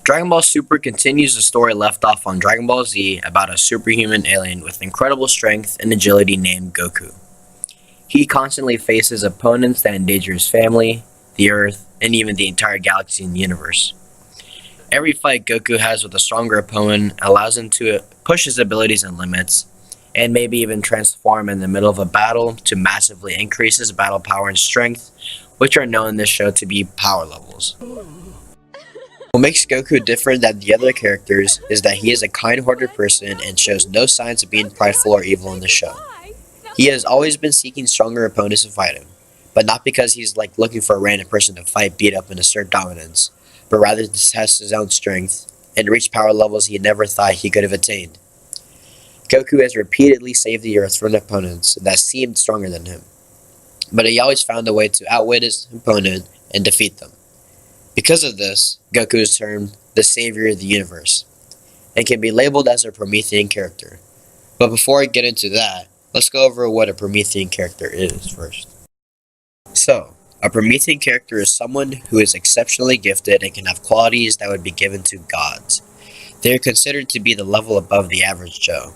Dragon Ball Super continues the story left off on Dragon Ball Z about a superhuman alien with incredible strength and agility named Goku. He constantly faces opponents that endanger his family, the Earth, and even the entire galaxy and universe. Every fight Goku has with a stronger opponent allows him to push his abilities and limits, and maybe even transform in the middle of a battle to massively increase his battle power and strength, which are known in this show to be power levels. What makes Goku different than the other characters is that he is a kind-hearted person and shows no signs of being prideful or evil in the show. He has always been seeking stronger opponents to fight him, but not because he's like looking for a random person to fight, beat up, and assert dominance, but rather to test his own strength and reach power levels he never thought he could have attained. Goku has repeatedly saved the Earth from opponents that seemed stronger than him, but he always found a way to outwit his opponent and defeat them. Because of this, Goku is termed the savior of the universe, and can be labeled as a Promethean character. But before I get into that, let's go over what a Promethean character is first. So, a Promethean character is someone who is exceptionally gifted and can have qualities that would be given to gods. They are considered to be the level above the average Joe.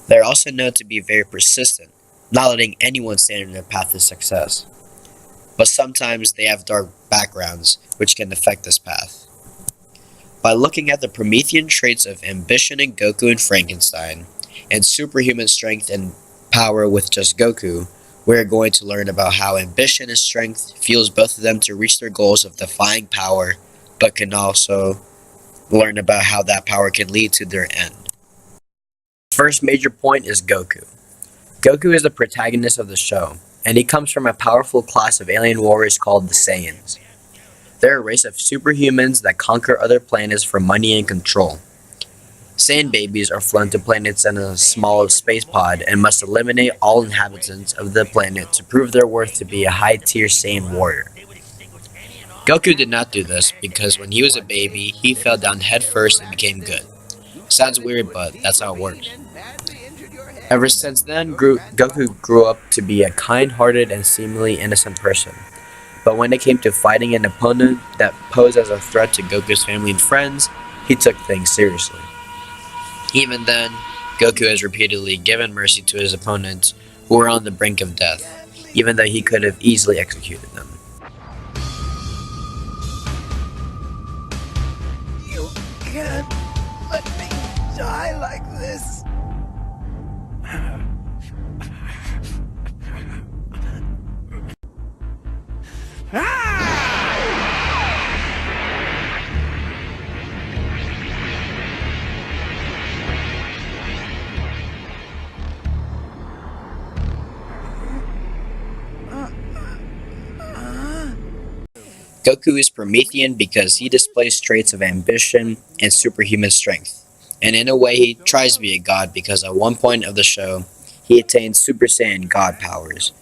They are also known to be very persistent, not letting anyone stand in their path to success. But sometimes they have dark backgrounds, which can affect this path. By looking at the Promethean traits of ambition in Goku and Frankenstein, and superhuman strength and power with just Goku, we are going to learn about how ambition and strength fuels both of them to reach their goals of defying power, but can also learn about how that power can lead to their end. The first major point is Goku. Goku is the protagonist of the show, and he comes from a powerful class of alien warriors called the Saiyans. They're a race of superhumans that conquer other planets for money and control. Saiyan babies are flown to planets in a small space pod and must eliminate all inhabitants of the planet to prove their worth to be a high-tier Saiyan warrior. Goku did not do this because when he was a baby, he fell down headfirst and became good. Sounds weird, but that's how it works. Ever since then, Goku grew up to be a kind-hearted and seemingly innocent person. But when it came to fighting an opponent that posed as a threat to Goku's family and friends, he took things seriously. Even then, Goku has repeatedly given mercy to his opponents who were on the brink of death, even though he could have easily executed them. You can't let me die like this. Goku is Promethean because he displays traits of ambition and superhuman strength, and in a way he tries to be a god because at one point of the show, he attains Super Saiyan god powers,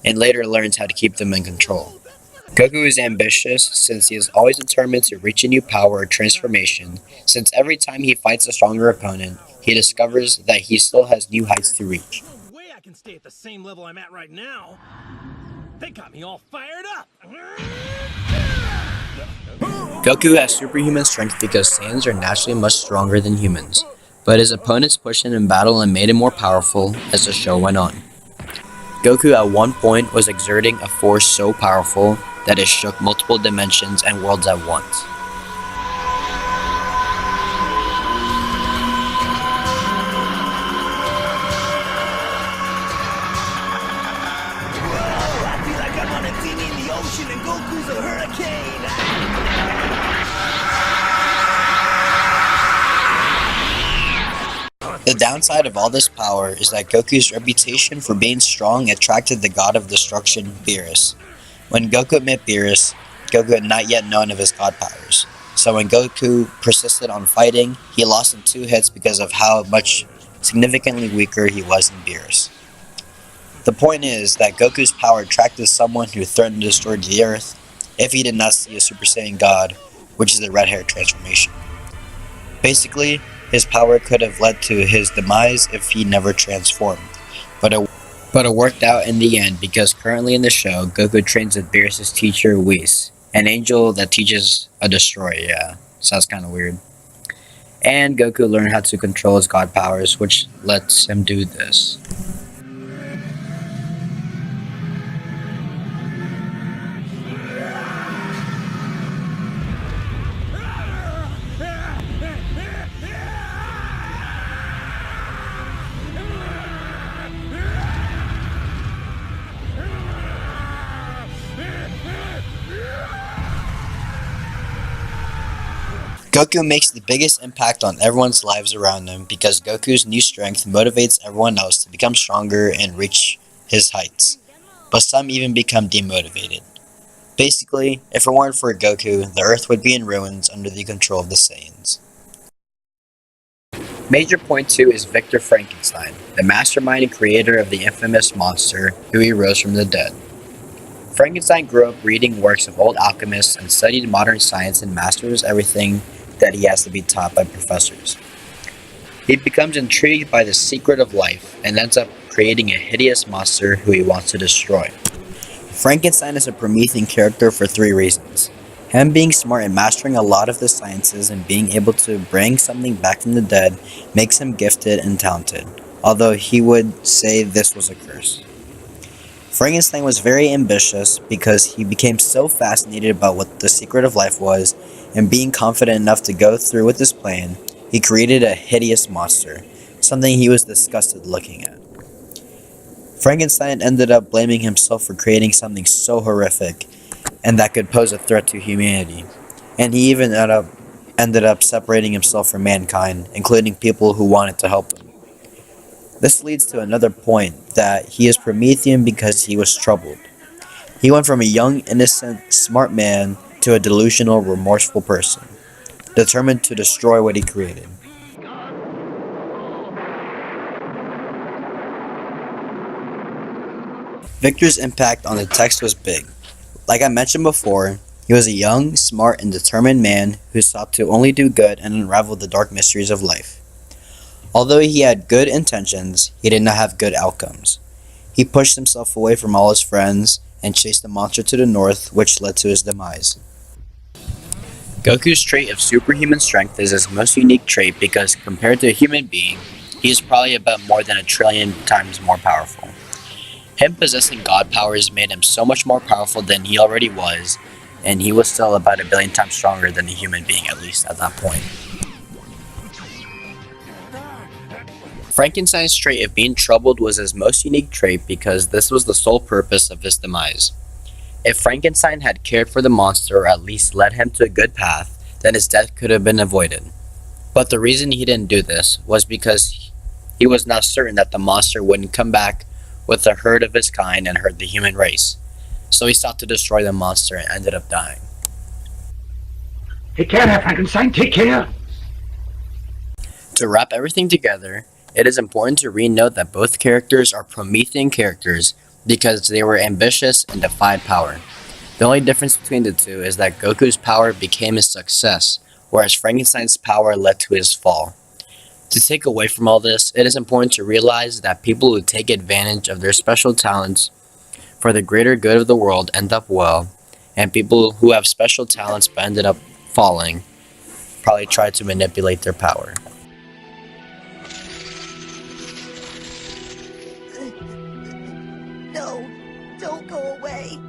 and later learns how to keep them in control. Goku is ambitious since he is always determined to reach a new power or transformation, since every time he fights a stronger opponent, he discovers that he still has new heights to reach. No way I can stay at the same level I'm at right now. They got me all fired up. Goku has superhuman strength because Saiyans are naturally much stronger than humans, but his opponents pushed him in battle and made him more powerful as the show went on. Goku at one point was exerting a force so powerful that it shook multiple dimensions and worlds at once. I feel like I'm on a dinghy in the ocean and Goku's a hurricane. The downside of all this power is that Goku's reputation for being strong attracted the god of destruction, Beerus. When Goku met Beerus, Goku had not yet known of his god powers. So when Goku persisted on fighting, he lost in 2 hits because of how much significantly weaker he was than Beerus. The point is that Goku's power attracted someone who threatened to destroy the Earth if he did not see a Super Saiyan God, which is the red hair transformation. Basically, his power could have led to his demise if he never transformed, but it worked out in the end because currently in the show, Goku trains with Beerus' teacher Whis, an angel that teaches a destroyer, Sounds kind of weird. And Goku learned how to control his god powers, which lets him do this. Goku makes the biggest impact on everyone's lives around him because Goku's new strength motivates everyone else to become stronger and reach his heights. But some even become demotivated. Basically, if it weren't for Goku, the Earth would be in ruins under the control of the Saiyans. Major point 2 is Victor Frankenstein, the mastermind and creator of the infamous monster who he rose from the dead. Frankenstein grew up reading works of old alchemists and studied modern science and masters everything that he has to be taught by professors. He becomes intrigued by the secret of life and ends up creating a hideous monster who he wants to destroy. Frankenstein is a Promethean character for 3 reasons. Him being smart and mastering a lot of the sciences and being able to bring something back from the dead makes him gifted and talented, although he would say this was a curse. Frankenstein was very ambitious because he became so fascinated about what the secret of life was, and being confident enough to go through with his plan, he created a hideous monster, something he was disgusted looking at. Frankenstein ended up blaming himself for creating something so horrific and that could pose a threat to humanity, and he even ended up separating himself from mankind, including people who wanted to help him. This leads to another point, that he is Promethean because he was troubled. He went from a young, innocent, smart man to a delusional, remorseful person, determined to destroy what he created. Victor's impact on the text was big. Like I mentioned before, he was a young, smart, and determined man who sought to only do good and unravel the dark mysteries of life. Although he had good intentions, he did not have good outcomes. He pushed himself away from all his friends and chased the monster to the north, which led to his demise. Goku's trait of superhuman strength is his most unique trait because compared to a human being, he is probably about more than 1,000,000,000,000 times more powerful. Him possessing god powers made him so much more powerful than he already was, and he was still about 1,000,000,000 times stronger than a human being, at least at that point. Frankenstein's trait of being troubled was his most unique trait because this was the sole purpose of his demise. If Frankenstein had cared for the monster or at least led him to a good path, then his death could have been avoided. But the reason he didn't do this was because he was not certain that the monster wouldn't come back with a herd of his kind and hurt the human race. So he sought to destroy the monster and ended up dying. Take care there, Frankenstein. Take care. To wrap everything together, it is important to re-note that both characters are Promethean characters because they were ambitious and defied power. The only difference between the two is that Goku's power became his success, whereas Frankenstein's power led to his fall. To take away from all this, it is important to realize that people who take advantage of their special talents for the greater good of the world end up well, and people who have special talents but ended up falling probably try to manipulate their power. No, don't go away.